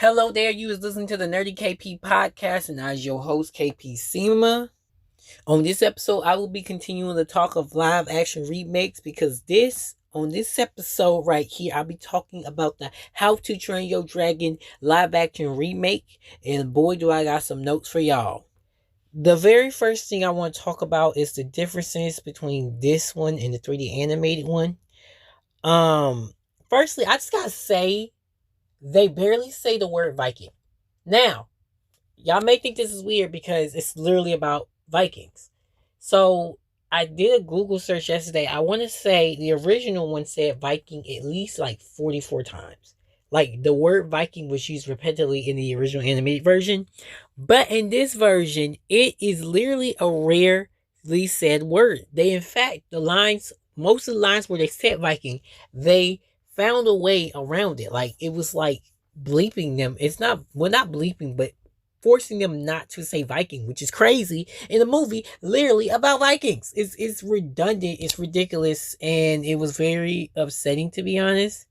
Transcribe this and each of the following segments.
Hello there, you is listening to the Nerdy KP podcast, and I is your host, KP Sema. On this episode, I will be continuing the talk of live action remakes because on this episode right here, I'll be talking about the How to Train Your Dragon live action remake, and boy, do I got some notes for y'all. The very first thing I want to talk about is the differences between this one and the 3D animated one. Firstly, I just gotta say, they barely say the word Viking. Now, y'all may think this is weird because it's literally about Vikings. So I did a Google search yesterday. I want to say the original one said Viking at least like 44 times. Like the word Viking was used repetitively in the original animated version. But in this version, it is literally a rarely said word. In fact, most of the lines where they said Viking, they found a way around it. Like it was like bleeping them. It's not, well, not bleeping, but forcing them not to say Viking, which is crazy in a movie literally about Vikings. It's redundant, it's ridiculous, and it was very upsetting, to be honest.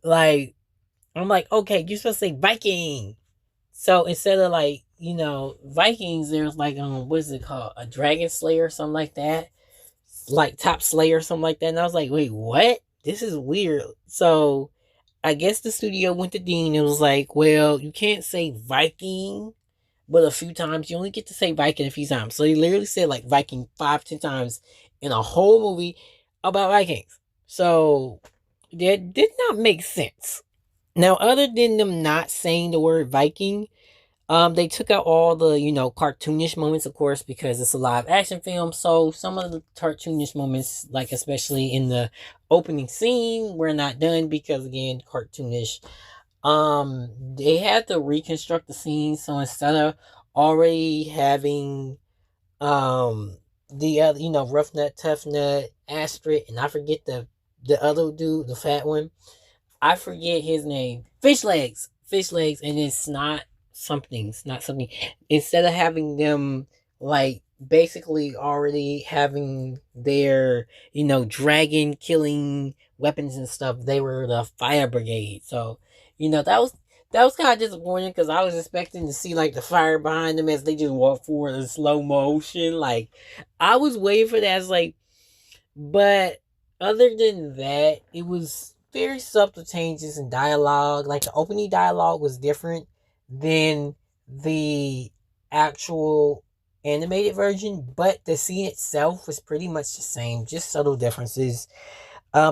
Like, I'm like, okay, you're supposed to say Viking. So instead of like, Vikings, there's like what is it called? A dragon slayer or something like that. Like top slayer or something like that. And I was like, wait, what? This is weird. So I guess the studio went to Dean and was like, well, you can't say Viking, but a few times. You only get to say Viking a few times. So he literally said like Viking 5-10 times in a whole movie about Vikings. So that did not make sense. Now, other than them not saying the word Viking, they took out all the, cartoonish moments, of course, because it's a live action film. So some of the cartoonish moments, like especially in the opening scene, were not done because again, cartoonish. They had to reconstruct the scene. So instead of already having the other, rough nut, tough nut, Astrid, and I forget the other dude, the fat one. I forget his name. Fish legs, and it's not something. Instead of having them like basically already having their, dragon killing weapons and stuff, they were the fire brigade. So, that was kind of disappointing because I was expecting to see like the fire behind them as they just walk forward in slow motion. Like I was waiting for that. It's like, but other than that, it was very subtle changes in dialogue. Like the opening dialogue was different than the actual animated version, but the scene itself was pretty much the same, just subtle differences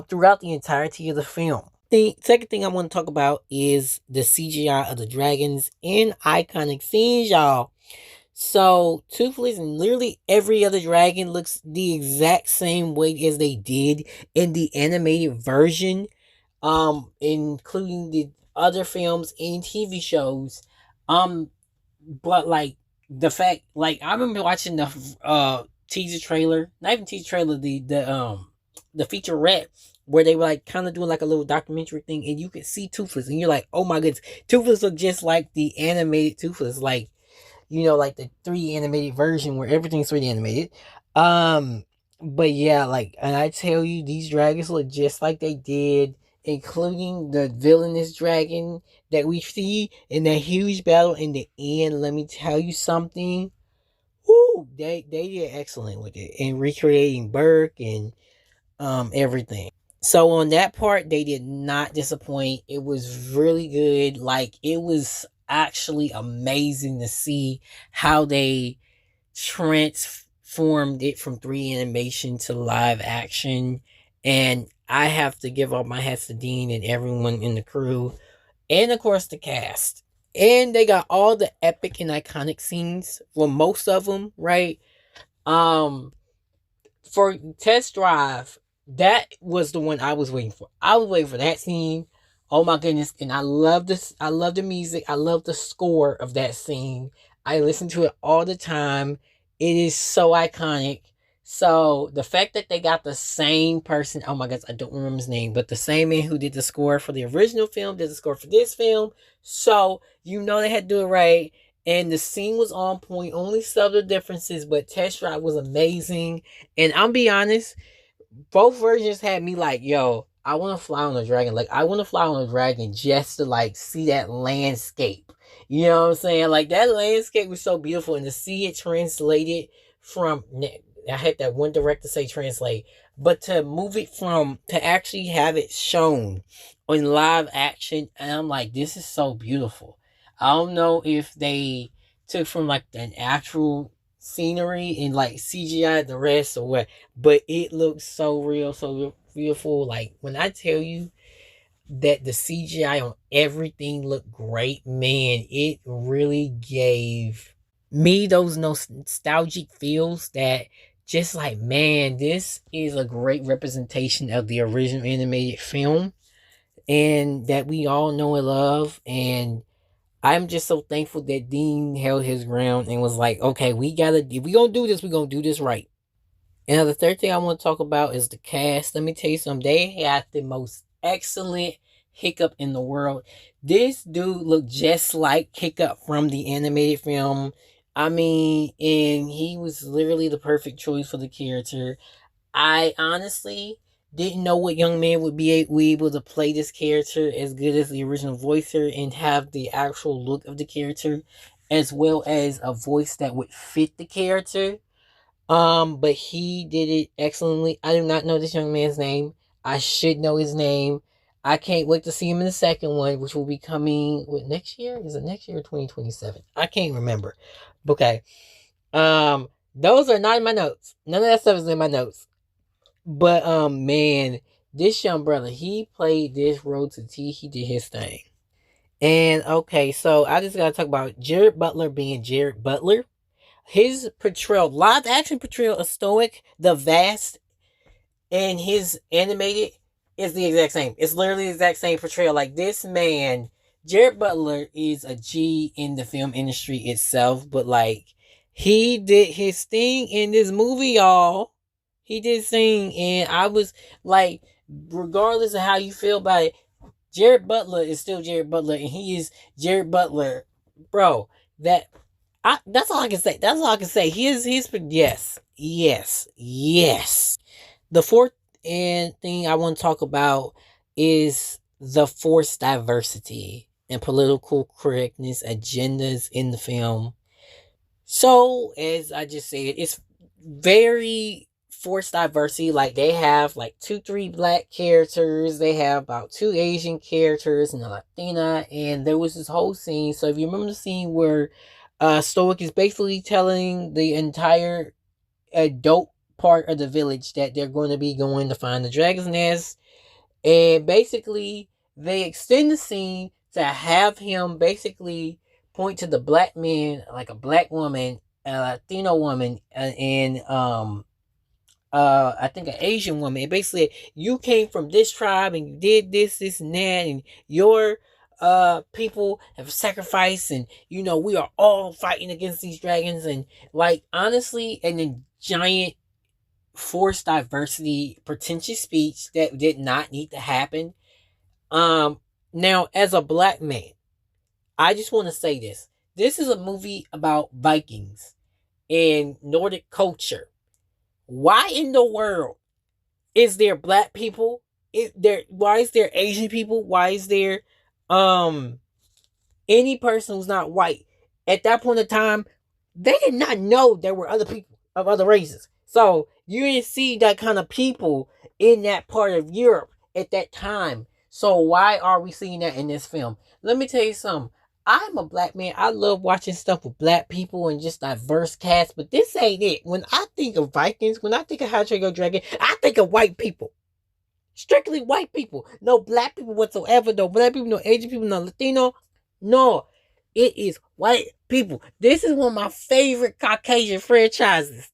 throughout the entirety of the film. The second thing I want to talk about is the CGI of the dragons in iconic scenes, y'all. So Toothless and literally every other dragon looks the exact same way as they did in the animated version, including the other films and TV shows. But like the fact, like I remember watching the teaser trailer, not even teaser trailer, the featurette where they were like kind of doing like a little documentary thing, and you could see Toothless, and you're like, oh my goodness, Toothless look just like the animated Toothless, like like the 3D animated version where everything's 3D animated. But yeah, like, and I tell you, these dragons look just like they did, including the villainous dragon that we see in that huge battle in the end. Let me tell you something. Woo, they did excellent with it and recreating Burke and everything. So on that part, they did not disappoint. It was really good. Like it was actually amazing to see how they transformed it from 3D animation to live action. And I have to give up my hats to Dean and everyone in the crew, and of course the cast. And they got all the epic and iconic scenes. Well, most of them, right? Um, for Test Drive, that was the one I was waiting for. I was waiting for that scene. Oh my goodness. And I love this. I love the music. I love the score of that scene. I listen to it all the time. It is so iconic. So the fact that they got the same person, oh my gosh, I don't remember his name, but the same man who did the score for the original film did the score for this film. So they had to do it right. And the scene was on point, only subtle differences, but Test Drive was amazing. And I'll be honest, both versions had me like, yo, I want to fly on a dragon. Like, I want to fly on a dragon just to like see that landscape. You know what I'm saying? Like, that landscape was so beautiful, and to see it translated from, I had that one director say translate, but to move it from, to actually have it shown in live action, and I'm like, this is so beautiful. I don't know if they took from like an actual scenery and like CGI the rest or what, but it looks so real, so beautiful. Like, when I tell you that the CGI on everything looked great, man, it really gave me those nostalgic feels that just like, man, this is a great representation of the original animated film and that we all know and love. And I'm just so thankful that Dean held his ground and was like, okay, if we gonna do this, we gonna do this right. And the third thing I want to talk about is the cast. Let me tell you something. They had the most excellent Hiccup in the world. This dude looked just like Hiccup from the animated film. I mean, and he was literally the perfect choice for the character. I honestly didn't know what young man would be able to play this character as good as the original voicer and have the actual look of the character, as well as a voice that would fit the character. But he did it excellently. I do not know this young man's name. I should know his name. I can't wait to see him in the second one, which will be coming next year? Is it next year or 2027? I can't remember. Okay. Those are not in my notes. None of that stuff is in my notes. But man, this young brother, he played this role to T. He did his thing. And okay, so I just gotta talk about Jared Butler being Jared Butler. His portrayal, live action portrayal of Stoic the Vast, and his animated is the exact same. It's literally the exact same portrayal. Like, this man, Jared Butler is a G in the film industry itself, but like, he did his thing in this movie, y'all. He did sing, and I was like, regardless of how you feel about it, Jared Butler is still Jared Butler, and he is Jared Butler, bro. That's all I can say. That's all I can say. He's yes, yes, yes. The fourth and thing I want to talk about is the forced diversity and political correctness agendas in the film. So, as I just said, it's very forced diversity. Like, they have like 2, 3 black characters, they have about 2 Asian characters and a Latina, and there was this whole scene. So, if you remember the scene where Stoic is basically telling the entire adult part of the village that they're going to be going to find the dragon's nest, and basically they extend the scene to have him basically point to the black man, like a black woman, a Latino woman, and I think an Asian woman. And basically, you came from this tribe and you did this and that, and your people have sacrificed, and we are all fighting against these dragons. And like, honestly, and then giant forced diversity, pretentious speech that did not need to happen. Now, as a black man, I just want to say this. This is a movie about Vikings and Nordic culture. Why in the world is there black people? Why is there Asian people? Why is there any person who's not white? At that point in time, they did not know there were other people of other races. So you didn't see that kind of people in that part of Europe at that time. So why are we seeing that in this film? Let me tell you something. I'm a black man. I love watching stuff with black people and just diverse cast, but this ain't it. When I think of Vikings, when I think of How to Train Your Dragon, I think of white people. Strictly white people. No black people whatsoever. No black people, no Asian people, no Latino. No. It is white people. This is one of my favorite Caucasian franchises.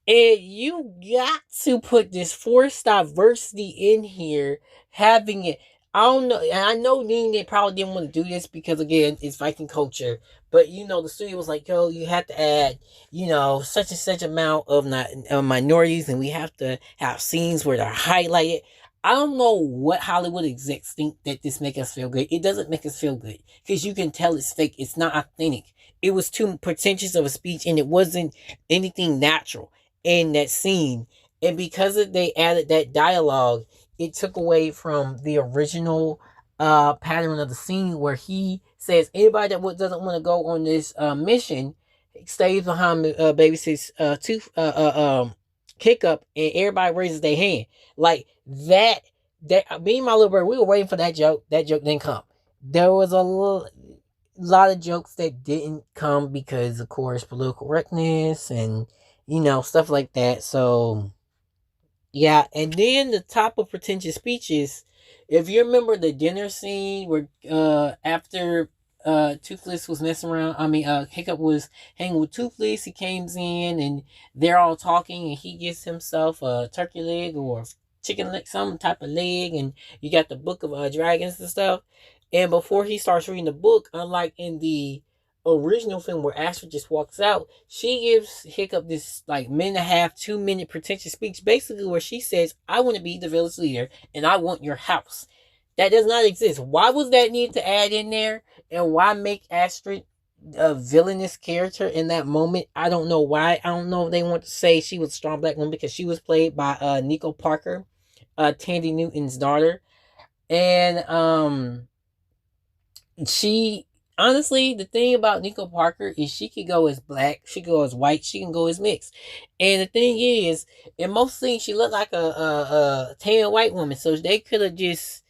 And you got to put this forced diversity in here, having it. I don't know. And I know they probably didn't want to do this because, again, it's Viking culture. But, the studio was like, yo, you have to add, such and such amount of minorities, and we have to have scenes where they're highlighted. I don't know what Hollywood execs think that this makes us feel good. It doesn't make us feel good because you can tell it's fake. It's not authentic. It was too pretentious of a speech, and it wasn't anything natural in that scene. And because they added that dialogue, it took away from the original pattern of the scene where he says anybody that doesn't want to go on this mission stays behind babysits tooth Hiccup, and everybody raises their hand like that. That me and my little brother, we were waiting for that joke. That joke didn't come. There was a lot of jokes that didn't come because, of course, political correctness and stuff like that. So yeah, and then the top of pretentious speeches. If you remember the dinner scene where after Toothless was messing around, Hiccup was hanging with Toothless, he comes in and they're all talking and he gives himself a turkey leg or chicken leg, some type of leg, and you got the book of dragons and stuff. And before he starts reading the book, unlike in the original film where Astrid just walks out, she gives Hiccup this like minute and a half, 2 minute pretentious speech, basically where she says, I want to be the village leader and I want your house. That does not exist. Why was that need to add in there? And why make Astrid a villainous character in that moment? I don't know why. I don't know if they want to say she was a strong black woman because she was played by Nico Parker, Tandy Newton's daughter. And she honestly, the thing about Nico Parker is she could go as black, she could go as white, she can go as mixed. And the thing is, in most things, she looked like a tan white woman. So they could have just,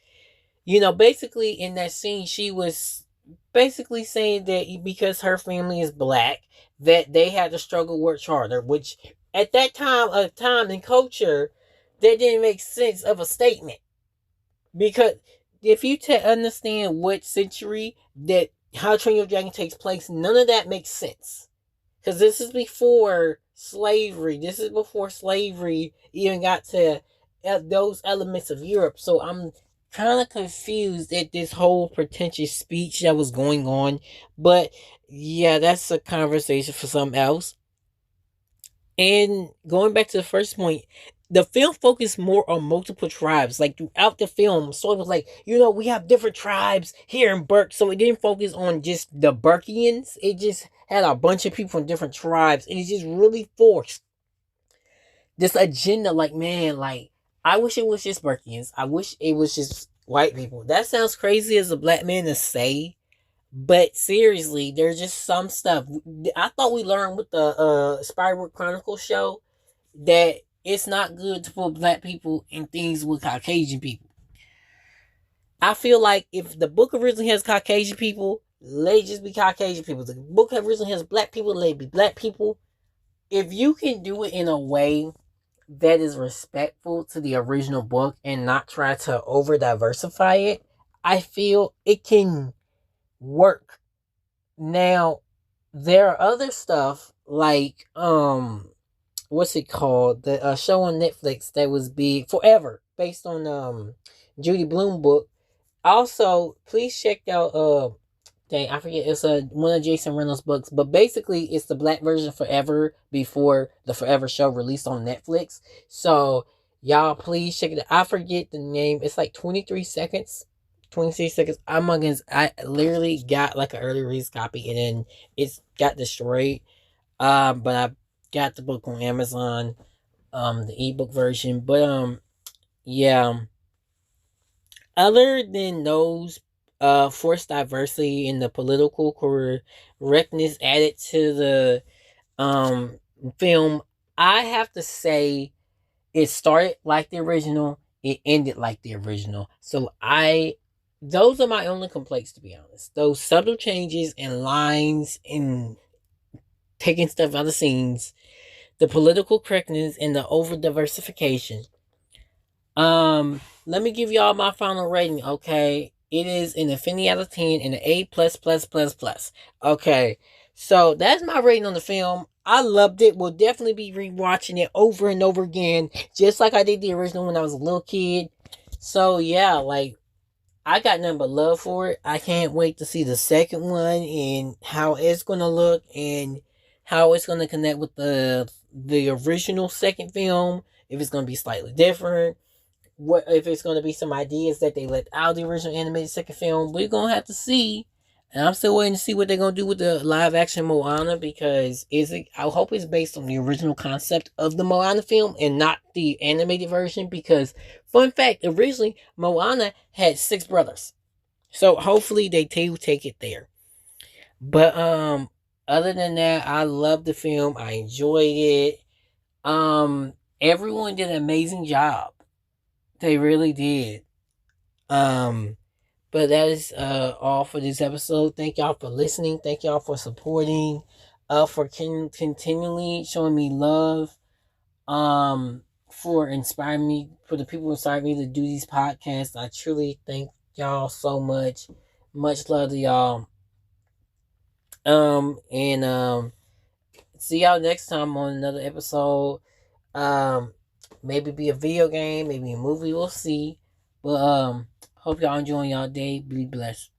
basically in that scene, she was basically saying that because her family is black, that they had to struggle work harder. Which at that time of time and culture, that didn't make sense of a statement. Because if you understand what century that How to Train Your Dragon takes place, none of that makes sense. Because this is before slavery. This is before slavery even got to those elements of Europe. So I'm kind of confused at this whole pretentious speech that was going on. But yeah, that's a conversation for something else. And going back to the first point, the film focused more on multiple tribes. Like throughout the film, so it was like, we have different tribes here in Berk. So it didn't focus on just the Burkians. It just had a bunch of people from different tribes. And it just really forced this agenda. Like, man, like, I wish it was just Burkians. I wish it was just white people. That sounds crazy as a black man to say. But seriously, there's just some stuff. I thought we learned with the Spiderwood Chronicles show that it's not good to put black people in things with Caucasian people. I feel like if the book originally has Caucasian people, let it just be Caucasian people. If the book originally has black people, let it be black people. If you can do it in a way that is respectful to the original book and not try to over diversify it, I feel it can work. Now, there are other stuff like what's it called? The show on Netflix that was big forever, based on Judy Blume book. Also, please check out dang, I forget, it's one of Jason Reynolds books, but basically it's the black version Forever before the Forever show released on Netflix. So y'all please check it out. I forget the name. It's like 23 seconds. 26 seconds. I literally got like an early release copy and then it's got destroyed. But I got the book on Amazon, the ebook version. But yeah. Other than those forced diversity and the political correctness added to the film, I have to say it started like the original, it ended like the original. So those are my only complaints, to be honest. Those subtle changes in lines and taking stuff out of scenes, the political correctness and the over diversification. Let me give y'all my final rating, okay? It is an Infinity out of 10 and an A plus plus plus plus. Okay. So that's my rating on the film. I loved it. Will definitely be rewatching it over and over again, just like I did the original when I was a little kid. So yeah, like I got nothing but love for it. I can't wait to see the second one and how it's gonna look and how it's gonna connect with the original second film. If it's gonna be slightly different, what if it's going to be some ideas that they left out of the original animated second film. We're going to have to see. And I'm still waiting to see what they're gonna do with the live action Moana, because I hope it's based on the original concept of the Moana film and not the animated version. Because fun fact, originally Moana had 6 brothers. So hopefully they take it there. But other than that, I love the film. I enjoyed it. Everyone did an amazing job. They really did. Um but that is all for this episode. Thank y'all for listening. Thank y'all for supporting, for continually showing me love, for inspiring me, for the people who inspired me to do these podcasts. I truly thank y'all so much. Much love to y'all. And see y'all next time on another episode. Um, maybe be a video game, maybe a movie. We'll see. But hope y'all enjoying y'all day. Be blessed.